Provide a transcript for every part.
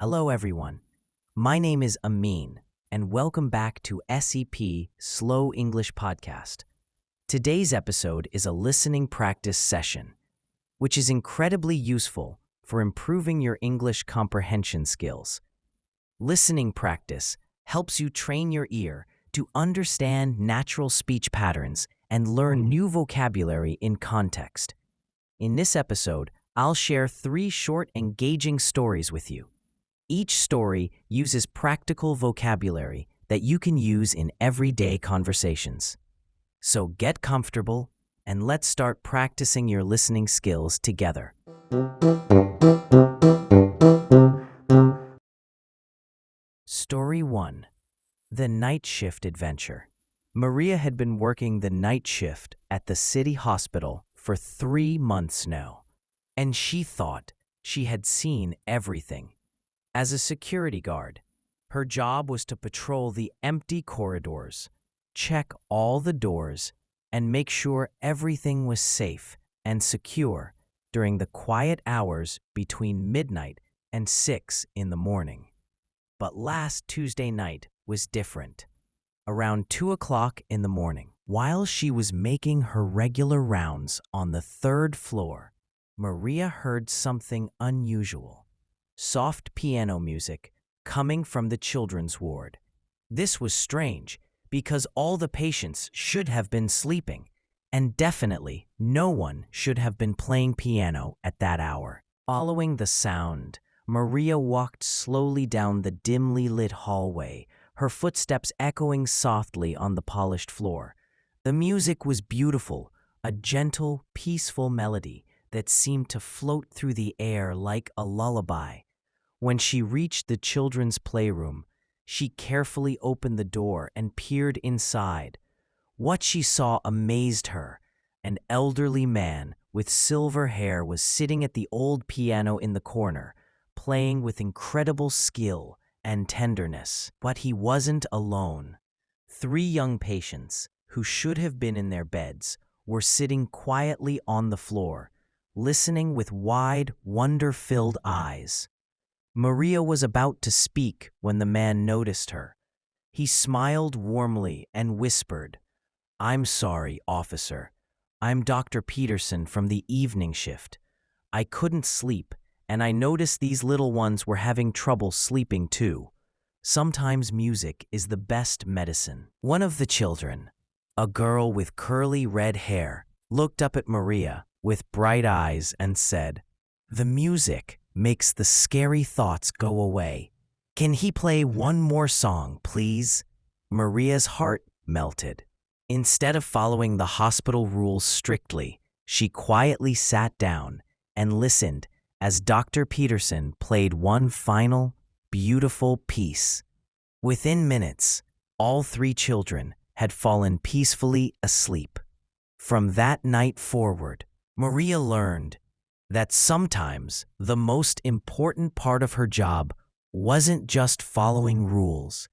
Hello, everyone. My name is Amin, and welcome back to SEP Slow English Podcast. Today's episode is a listening practice session, which is incredibly useful for improving your English comprehension skills. Listening practice helps you train your ear to understand natural speech patterns and learn new vocabulary in context. In this episode, I'll share 3 short, engaging stories with you. Each story uses practical vocabulary that you can use in everyday conversations. So get comfortable and let's start practicing your listening skills together. Story 1. The Night Shift Adventure. Maria had been working the night shift at the city hospital for 3 months now, and she thought she had seen everything. As a security guard, her job was to patrol the empty corridors, check all the doors, and make sure everything was safe and secure during the quiet hours between midnight and 6 in the morning. But last Tuesday night was different. Around 2 o'clock in the morning, while she was making her regular rounds on the 3rd floor, Maria heard something unusual. Soft piano music coming from the children's ward. This was strange because all the patients should have been sleeping, and definitely no one should have been playing piano at that hour. Following the sound, Maria walked slowly down the dimly lit hallway, her footsteps echoing softly on the polished floor. The music was beautiful, a gentle, peaceful melody that seemed to float through the air like a lullaby. When she reached the children's playroom, she carefully opened the door and peered inside. What she saw amazed her. An elderly man with silver hair was sitting at the old piano in the corner, playing with incredible skill and tenderness. But he wasn't alone. 3 young patients, who should have been in their beds, were sitting quietly on the floor, listening with wide, wonder-filled eyes. Maria was about to speak when the man noticed her. He smiled warmly and whispered, "I'm sorry, officer. I'm Dr. Peterson from the evening shift. I couldn't sleep, and I noticed these little ones were having trouble sleeping too. Sometimes music is the best medicine." One of the children, a girl with curly red hair, looked up at Maria with bright eyes and said, "The music makes the scary thoughts go away. Can he play one more song, please?" Maria's heart melted. Instead of following the hospital rules strictly, she quietly sat down and listened as Dr. Peterson played one final, beautiful piece. Within minutes, all 3 children had fallen peacefully asleep. From that night forward, Maria learned that sometimes the most important part of her job wasn't just following rules.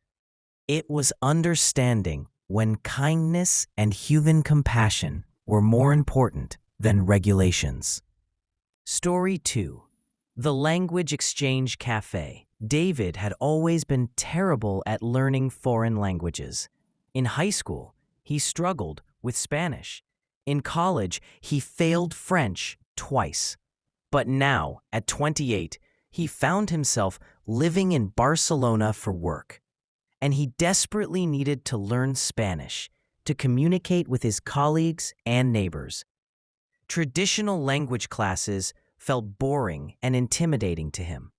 It was understanding when kindness and human compassion were more important than regulations. Story 2. The Language Exchange Café. David had always been terrible at learning foreign languages. In high school, he struggled with Spanish. In college, he failed French twice. But now, at 28, he found himself living in Barcelona for work, and he desperately needed to learn Spanish to communicate with his colleagues and neighbors. Traditional language classes felt boring and intimidating to him.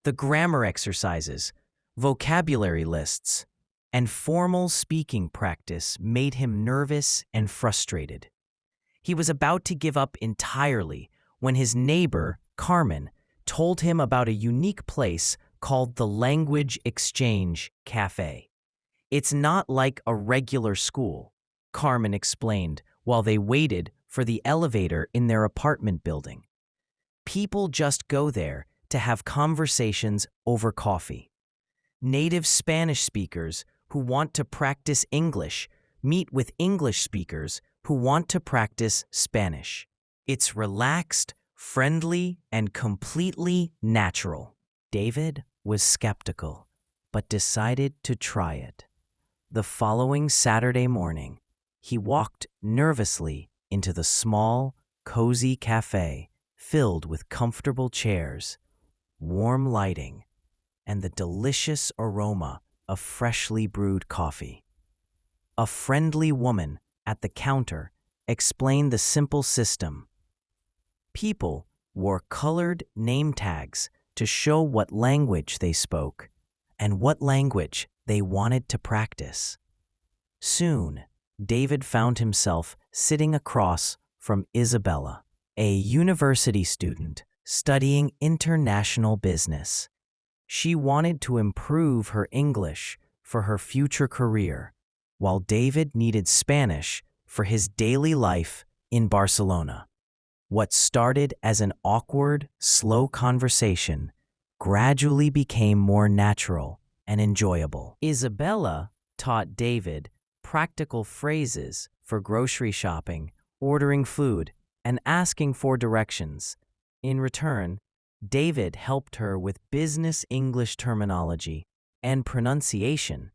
The grammar exercises, vocabulary lists, and formal speaking practice made him nervous and frustrated. He was about to give up entirely when his neighbor, Carmen, told him about a unique place called the Language Exchange Café. "It's not like a regular school," Carmen explained while they waited for the elevator in their apartment building. "People just go there to have conversations over coffee. Native Spanish speakers who want to practice English meet with English speakers who want to practice Spanish. It's relaxed, friendly, and completely natural." David was skeptical, but decided to try it. The following Saturday morning, he walked nervously into the small, cozy cafe filled with comfortable chairs, warm lighting, and the delicious aroma of freshly brewed coffee. A friendly woman at the counter explained the simple system. People wore colored name tags to show what language they spoke and what language they wanted to practice. Soon, David found himself sitting across from Isabella, a university student studying international business. She wanted to improve her English for her future career, while David needed Spanish for his daily life in Barcelona. What started as an awkward, slow conversation gradually became more natural and enjoyable. Isabella taught David practical phrases for grocery shopping, ordering food, and asking for directions. In return, David helped her with business English terminology and pronunciation.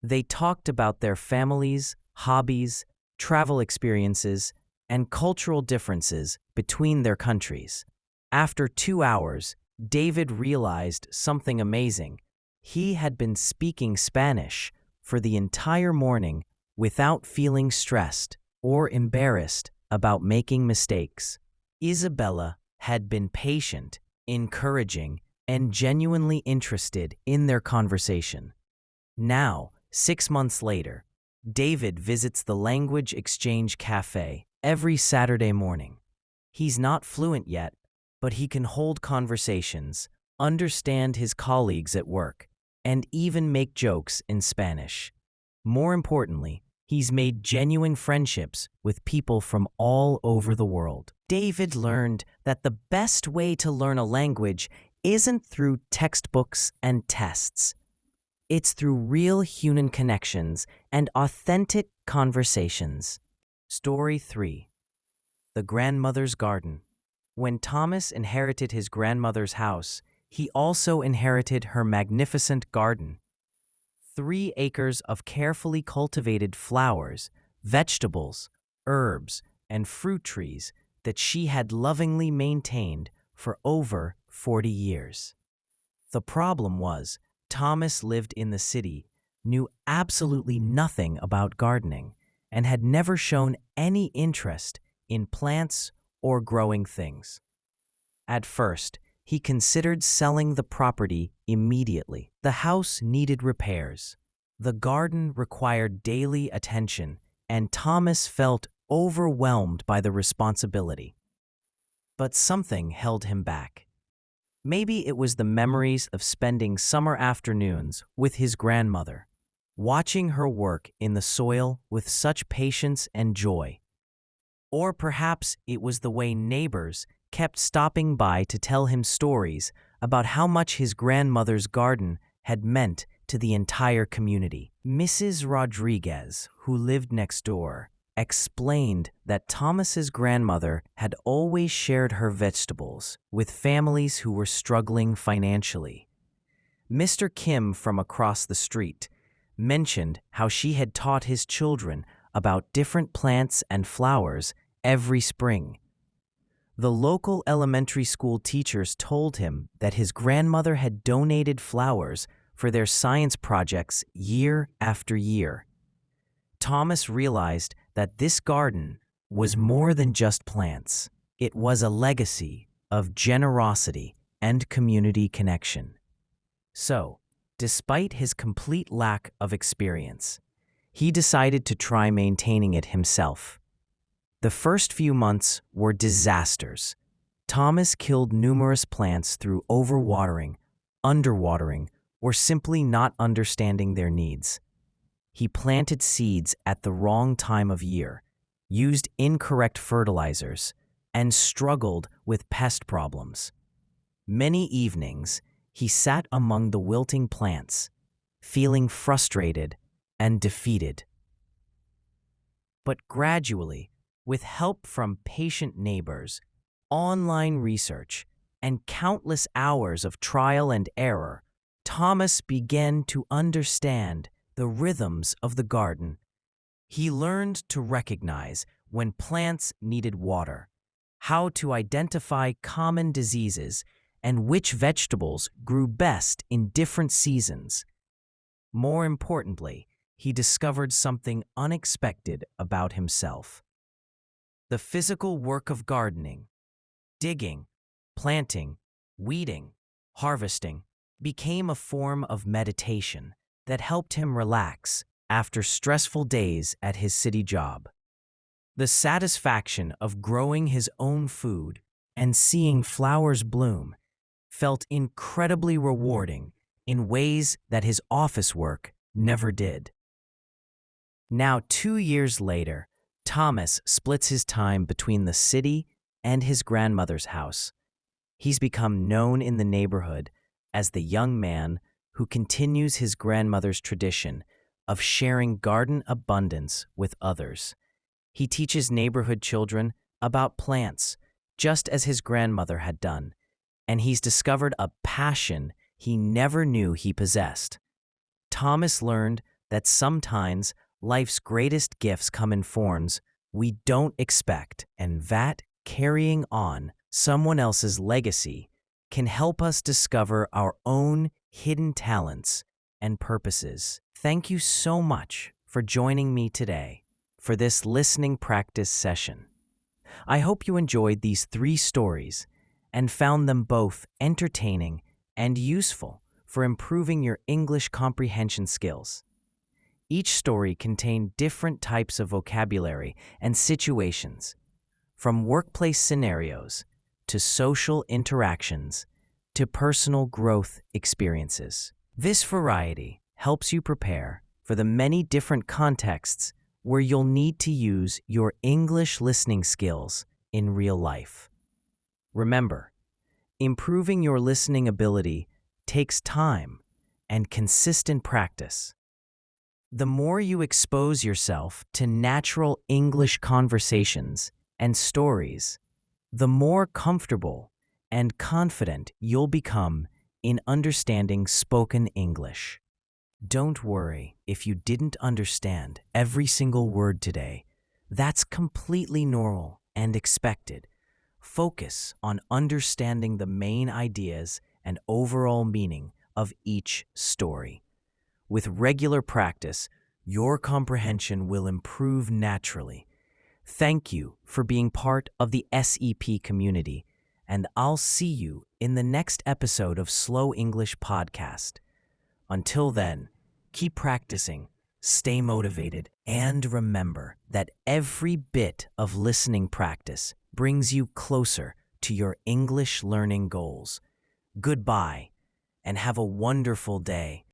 They talked about their families, hobbies, travel experiences, and cultural differences between their countries. After 2 hours, David realized something amazing. He had been speaking Spanish for the entire morning without feeling stressed or embarrassed about making mistakes. Isabella had been patient, encouraging, and genuinely interested in their conversation. Now, 6 months later, David visits the Language Exchange Café every Saturday morning. He's not fluent yet, but he can hold conversations, understand his colleagues at work, and even make jokes in Spanish. More importantly, he's made genuine friendships with people from all over the world. David learned that the best way to learn a language isn't through textbooks and tests. It's through real human connections and authentic conversations. Story 3. The Grandmother's Garden. When Thomas inherited his grandmother's house, he also inherited her magnificent garden. 3 acres of carefully cultivated flowers, vegetables, herbs, and fruit trees that she had lovingly maintained for over 40 years. The problem was, Thomas lived in the city, knew absolutely nothing about gardening, and had never shown any interest in plants or growing things. At first, he considered selling the property immediately. The house needed repairs. The garden required daily attention, and Thomas felt overwhelmed by the responsibility. But something held him back. Maybe it was the memories of spending summer afternoons with his grandmother, watching her work in the soil with such patience and joy. Or perhaps it was the way neighbors kept stopping by to tell him stories about how much his grandmother's garden had meant to the entire community. Mrs. Rodriguez, who lived next door, explained that Thomas's grandmother had always shared her vegetables with families who were struggling financially. Mr. Kim from across the street mentioned how she had taught his children about different plants and flowers every spring. The local elementary school teachers told him that his grandmother had donated flowers for their science projects year after year. Thomas realized that this garden was more than just plants. It was a legacy of generosity and community connection. So, despite his complete lack of experience, he decided to try maintaining it himself. The first few months were disasters. Thomas killed numerous plants through overwatering, underwatering, or simply not understanding their needs. He planted seeds at the wrong time of year, used incorrect fertilizers, and struggled with pest problems. Many evenings, he sat among the wilting plants, feeling frustrated and defeated. But gradually, with help from patient neighbors, online research, and countless hours of trial and error, Thomas began to understand the rhythms of the garden. He learned to recognize when plants needed water, how to identify common diseases, and which vegetables grew best in different seasons. More importantly, he discovered something unexpected about himself. The physical work of gardening, digging, planting, weeding, harvesting, became a form of meditation that helped him relax after stressful days at his city job. The satisfaction of growing his own food and seeing flowers bloom felt incredibly rewarding in ways that his office work never did. Now, 2 years later, Thomas splits his time between the city and his grandmother's house. He's become known in the neighborhood as the young man who continues his grandmother's tradition of sharing garden abundance with others. He teaches neighborhood children about plants, just as his grandmother had done, and he's discovered a passion he never knew he possessed. Thomas learned that sometimes life's greatest gifts come in forms we don't expect, and that carrying on someone else's legacy can help us discover our own hidden talents and purposes. Thank you so much for joining me today for this listening practice session. I hope you enjoyed these 3 stories and found them both entertaining and useful for improving your English comprehension skills. Each story contained different types of vocabulary and situations, from workplace scenarios to social interactions to personal growth experiences. This variety helps you prepare for the many different contexts where you'll need to use your English listening skills in real life. Remember, improving your listening ability takes time and consistent practice. The more you expose yourself to natural English conversations and stories, the more comfortable and confident you'll become in understanding spoken English. Don't worry if you didn't understand every single word today. That's completely normal and expected. Focus on understanding the main ideas and overall meaning of each story. With regular practice, your comprehension will improve naturally. Thank you for being part of the SEP community, and I'll see you in the next episode of Slow English Podcast. Until then, keep practicing, stay motivated, and remember that every bit of listening practice brings you closer to your English learning goals. Goodbye, and have a wonderful day.